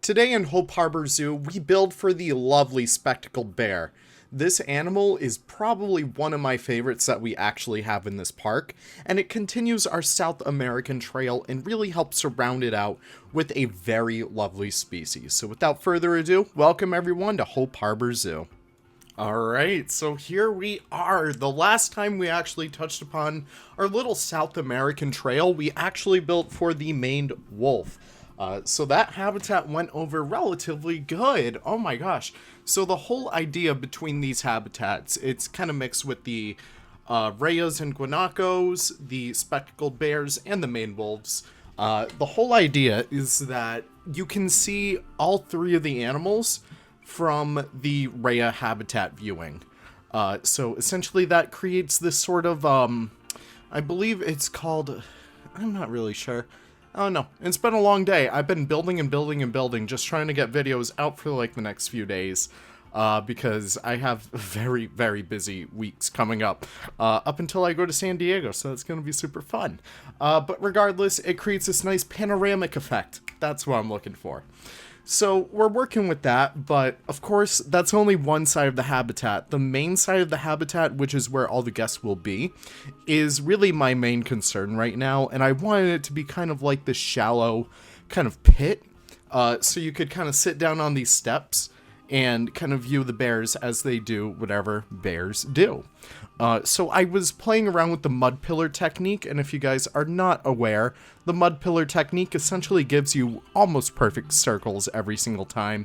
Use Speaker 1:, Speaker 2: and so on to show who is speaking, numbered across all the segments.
Speaker 1: Today in Hope Harbor Zoo, we build for the lovely spectacled bear. This animal is probably one of my favorites that we actually have in this park, and it continues our South American trail and really helps to round it out with a very lovely species. So without further ado, welcome everyone to Hope Harbor Zoo. Alright, so here we are. The last time we actually touched upon our little South American trail, we actually built for the maned wolf. So that habitat went over relatively good. Oh my gosh. So the whole idea between these habitats, it's kind of mixed with the rayas and guanacos, the spectacled bears, and the maned wolves. The whole idea is that you can see all three of the animals from the raya habitat viewing. So essentially that creates this sort of, I believe it's called, I'm not really sure. Oh no, it's been a long day. I've been building and building and building, just trying to get videos out for like the next few days. Because I have very, very busy weeks coming up until I go to San Diego, so it's going to be super fun. But regardless, it creates this nice panoramic effect. That's what I'm looking for. So we're working with that, but of course, that's only one side of the habitat. The main side of the habitat, which is where all the guests will be, is really my main concern right now, and I wanted it to be kind of like this shallow kind of pit, so you could kind of sit down on these steps and kind of view the bears as they do whatever bears do. So I was playing around with the mud pillar technique, and if you guys are not aware, the mud pillar technique essentially gives you almost perfect circles every single time.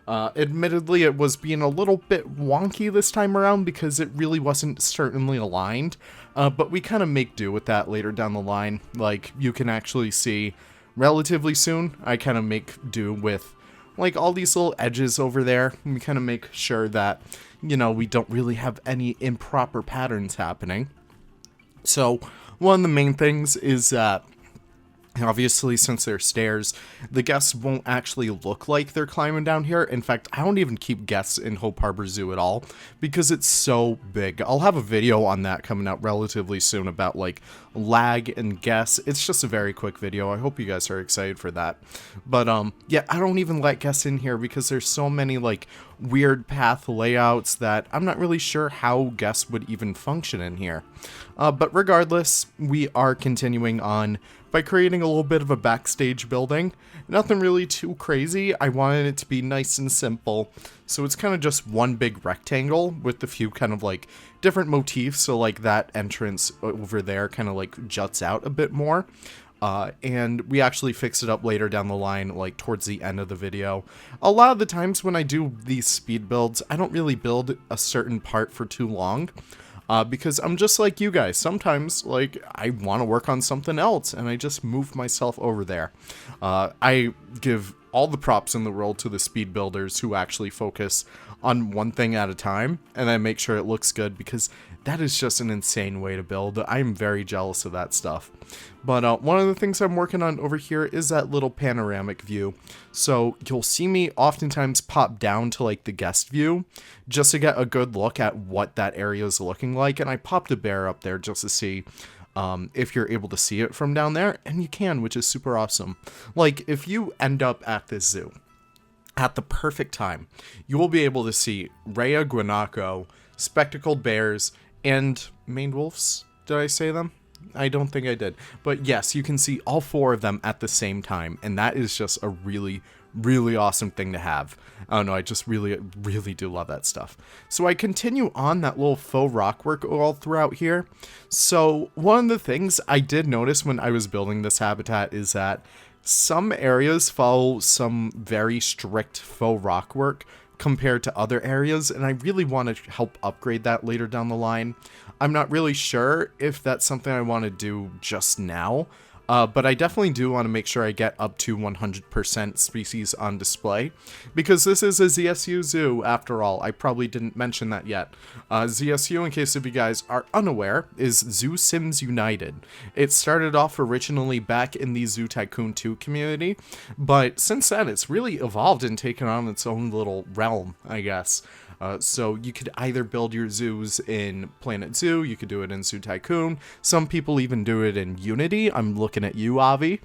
Speaker 1: Admittedly, it was being a little bit wonky this time around because it really wasn't certainly aligned, but we kind of make do with that later down the line. Like, you can actually see relatively soon, I kind of make do with like all these little edges over there. We kind of make sure that, you know, we don't really have any improper patterns happening. So one of the main things is that obviously, since they're stairs, the guests won't actually look like they're climbing down here. In fact, I don't even keep guests in Hope Harbor Zoo at all because it's so big. I'll have a video on that coming out relatively soon about like lag and guests. It's just a very quick video. I hope you guys are excited for that. But yeah, I don't even let guests in here because there's so many like weird path layouts that I'm not really sure how guests would even function in here. But regardless, we are continuing on by creating a little bit of a backstage building. Nothing really too crazy. I wanted it to be nice and simple. So it's kind of just one big rectangle with a few kind of like different motifs. So like that entrance over there kind of like juts out a bit more. And we actually fix it up later down the line, like towards the end of the video. A lot of the times when I do these speed builds, I don't really build a certain part for too long. Because I'm just like you guys. Sometimes, like, I want to work on something else, and I just move myself over there. I give all the props in the world to the speed builders who actually focus on one thing at a time, and I make sure it looks good, because that is just an insane way to build. I'm very jealous of that stuff. But one of the things I'm working on over here is that little panoramic view. So you'll see me oftentimes pop down to like the guest view just to get a good look at what that area is looking like. And I popped a bear up there just to see if you're able to see it from down there. And you can, which is super awesome. Like, if you end up at this zoo at the perfect time, you will be able to see raya, guanaco, spectacled bears, and maned wolves. Did I say them? I don't think I did. But yes, you can see all four of them at the same time. And that is just a really, really awesome thing to have. I don't know, I just really, really do love that stuff. So I continue on that little faux rock work all throughout here. So one of the things I did notice when I was building this habitat is that some areas follow some very strict faux rock work compared to other areas, and I really want to help upgrade that later down the line. I'm not really sure if that's something I want to do just now, but I definitely do want to make sure I get up to 100% species on display, because this is a ZSU zoo after all. I probably didn't mention that yet. ZSU, in case if you guys are unaware, is Zoo Sims United. It started off originally back in the Zoo Tycoon 2 community, but since then it's really evolved and taken on its own little realm, I guess. So you could either build your zoos in Planet Zoo, you could do it in Zoo Tycoon. Some people even do it in Unity. I'm looking looking at you, Avi.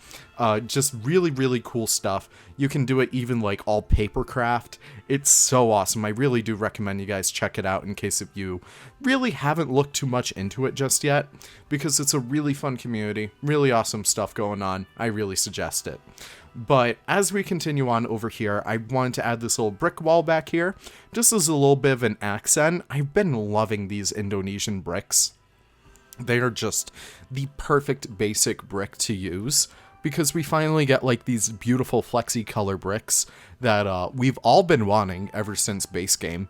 Speaker 1: Just really, really cool stuff. You can do it even like all paper craft. It's so awesome. I really do recommend you guys check it out in case if you really haven't looked too much into it just yet, because it's a really fun community, really awesome stuff going on. I really suggest it. But as we continue on over here, I wanted to add this little brick wall back here, just as a little bit of an accent. I've been loving these Indonesian bricks. They are just the perfect basic brick to use, because we finally get like these beautiful flexi color bricks that we've all been wanting ever since base game.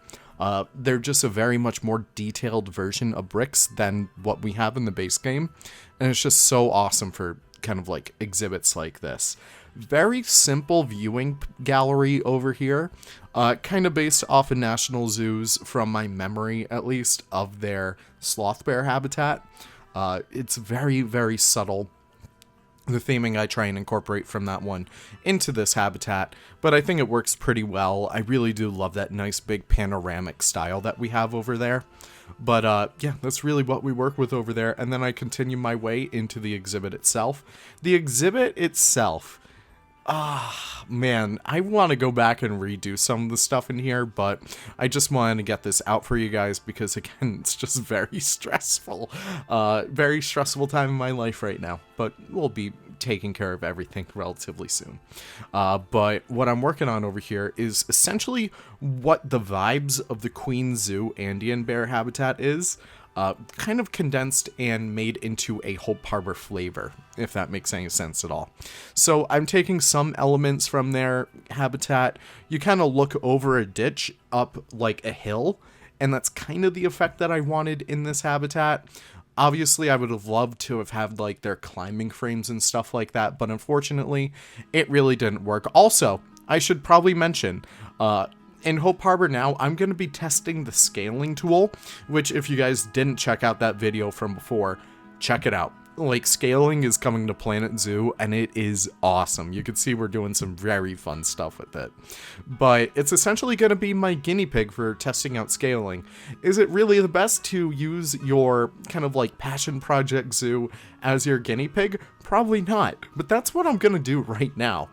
Speaker 1: They're just a very much more detailed version of bricks than what we have in the base game, and it's just so awesome for kind of like exhibits like this. Very simple viewing gallery over here, kind of based off of national zoos from my memory, at least, of their sloth bear habitat. It's very, very subtle, the theming I try and incorporate from that one into this habitat, but I think it works pretty well. I really do love that nice big panoramic style that we have over there. But yeah, that's really what we work with over there, and then I continue my way into the exhibit itself. The exhibit itself, man, I want to go back and redo some of the stuff in here, but I just wanted to get this out for you guys because, again, it's just very stressful. Very stressful time in my life right now, but we'll be taking care of everything relatively soon. But what I'm working on over here is essentially what the vibes of the Queen Zoo Andean bear habitat is. Kind of condensed and made into a Hope Harbor flavor, if that makes any sense at all. So I'm taking some elements from their habitat. You kind of look over a ditch up like a hill, and that's kind of the effect that I wanted in this habitat. Obviously, I would have loved to have had like their climbing frames and stuff like that, but unfortunately, it really didn't work. Also, I should probably mention, in Hope Harbor now, I'm going to be testing the scaling tool, which if you guys didn't check out that video from before, check it out. Like, scaling is coming to Planet Zoo, and it is awesome. You can see we're doing some very fun stuff with it. But it's essentially going to be my guinea pig for testing out scaling. Is it really the best to use your kind of like passion project zoo as your guinea pig? Probably not, but that's what I'm gonna do right now.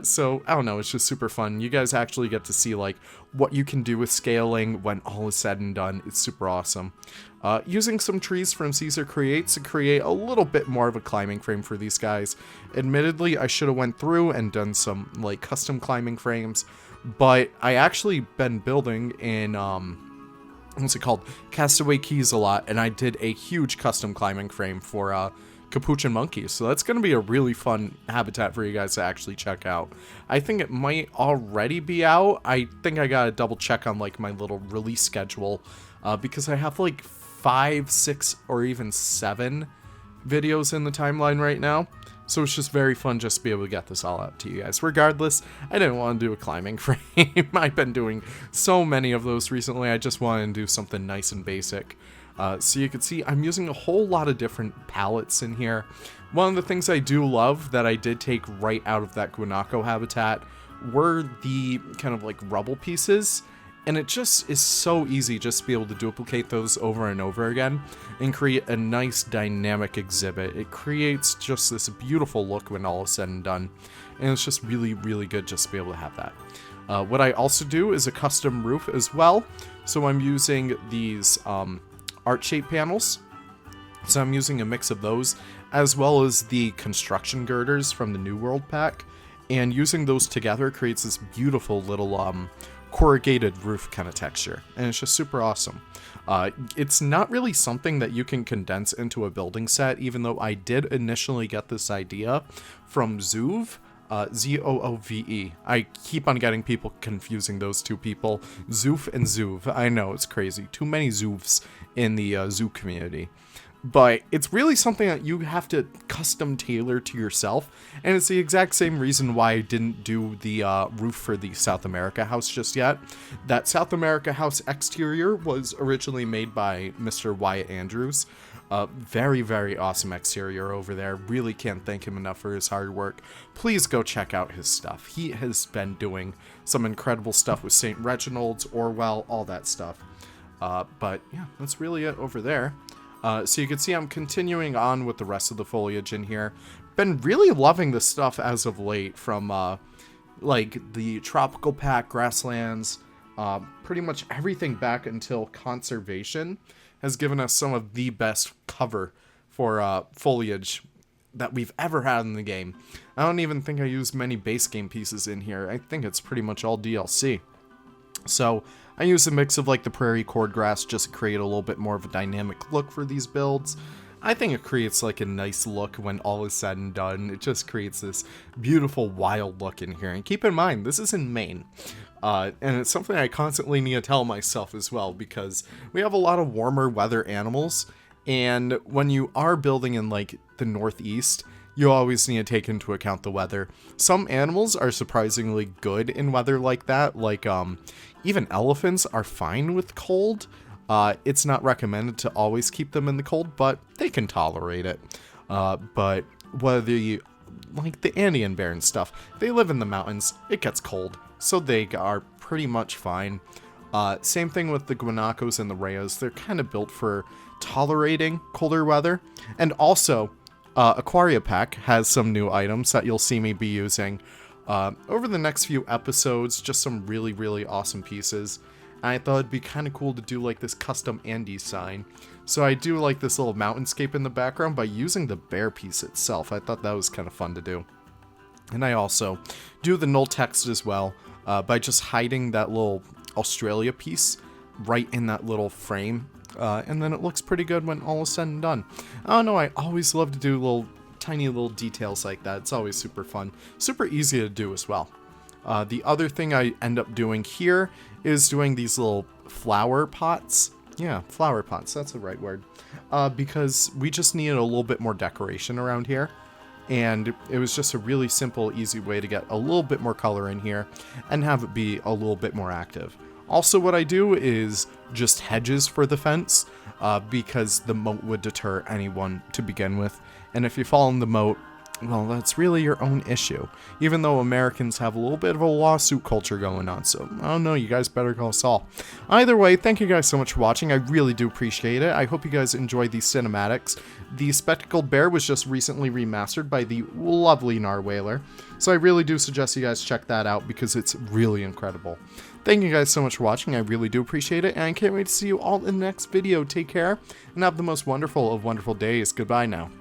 Speaker 1: So I don't know, it's just super fun. You guys actually get to see like what you can do with scaling when all is said and done. It's super awesome. Using some trees from Caesar Creates to create a little bit more of a climbing frame for these guys. Admittedly, I should have went through and done some like custom climbing frames, but I actually been building in what's it called, Castaway Keys a lot, and I did a huge custom climbing frame for capuchin monkeys, so that's going to be a really fun habitat for you guys to actually check out. I think it might already be out. I think I gotta double check on like my little release schedule, because I have like 5, 6, or even 7 videos in the timeline right now, so it's just very fun just to be able to get this all out to you guys. Regardless, I didn't want to do a climbing frame. I've been doing so many of those recently. I just wanted to do something nice and basic. So you can see I'm using a whole lot of different palettes in here. One of the things I do love that I did take right out of that guanaco habitat were the kind of like rubble pieces. And it just is so easy just to be able to duplicate those over and over again and create a nice dynamic exhibit. It creates just this beautiful look when all is said and done. And it's just really, really good just to be able to have that. What I also do is a custom roof as well. So I'm using these art shape panels. So I'm using a mix of those as well as the construction girders from the New World pack. And using those together creates this beautiful little corrugated roof kind of texture, and it's just super awesome. It's not really something that you can condense into a building set, even though I did initially get this idea from Zoove, Z-O-O-V-E. I keep on getting people confusing those two people, Zoof and Zoove. I know, it's crazy. Too many Zoofs in the zoo community. But it's really something that you have to custom tailor to yourself, and it's the exact same reason why I didn't do the roof for the South America house just yet. That South America house exterior was originally made by Mr. Wyatt Andrews. Very, very awesome exterior over there. Really can't thank him enough for his hard work. Please go check out his stuff. He has been doing some incredible stuff with St. Reginald's, Orwell, all that stuff. But yeah, that's really it over there. So you can see I'm continuing on with the rest of the foliage in here. been really loving this stuff as of late, from like the tropical pack, grasslands, pretty much everything back until conservation has given us some of the best cover for foliage that we've ever had in the game. I don't even think I used many base game pieces in here. I think it's pretty much all DLC. So I use a mix of like the prairie cordgrass just to create a little bit more of a dynamic look for these builds. I think it creates like a nice look when all is said and done. It just creates this beautiful wild look in here. And keep in mind, this is in Maine. And it's something I constantly need to tell myself as well, because we have a lot of warmer weather animals. And when you are building in like the Northeast, you always need to take into account the weather. Some animals are surprisingly good in weather like that. Like even elephants are fine with cold. It's not recommended to always keep them in the cold, but they can tolerate it. But whether you like the Andean bear and stuff, they live in the mountains. It gets cold, so they are pretty much fine. Same thing with the guanacos and the rayas. They're kind of built for tolerating colder weather. And also, Aquaria Pack has some new items that you'll see me be using over the next few episodes. Just some really, really awesome pieces. And I thought it'd be kind of cool to do like this custom Ande sign. So I do like this little mountainscape in the background by using the bear piece itself. I thought that was kind of fun to do. And I also do the null text as well by just hiding that little Australia piece right in that little frame. And then it looks pretty good when all is said and done. I don't know, I always love to do tiny little details like that. It's always super fun. Super easy to do as well. The other thing I end up doing here is doing these little flower pots. Yeah, flower pots, that's the right word. Because we just needed a little bit more decoration around here. And it was just a really simple, easy way to get a little bit more color in here and have it be a little bit more active. Also, what I do is just hedges for the fence, because the moat would deter anyone to begin with. And if you fall in the moat, well, that's really your own issue. Even though Americans have a little bit of a lawsuit culture going on, so I don't know, you guys better call Saul. Either way, thank you guys so much for watching. I really do appreciate it. I hope you guys enjoyed these cinematics. The Spectacled Bear was just recently remastered by the lovely Narwhaler, so I really do suggest you guys check that out because it's really incredible. Thank you guys so much for watching. I really do appreciate it, and I can't wait to see you all in the next video. Take care, and have the most wonderful of wonderful days. Goodbye now.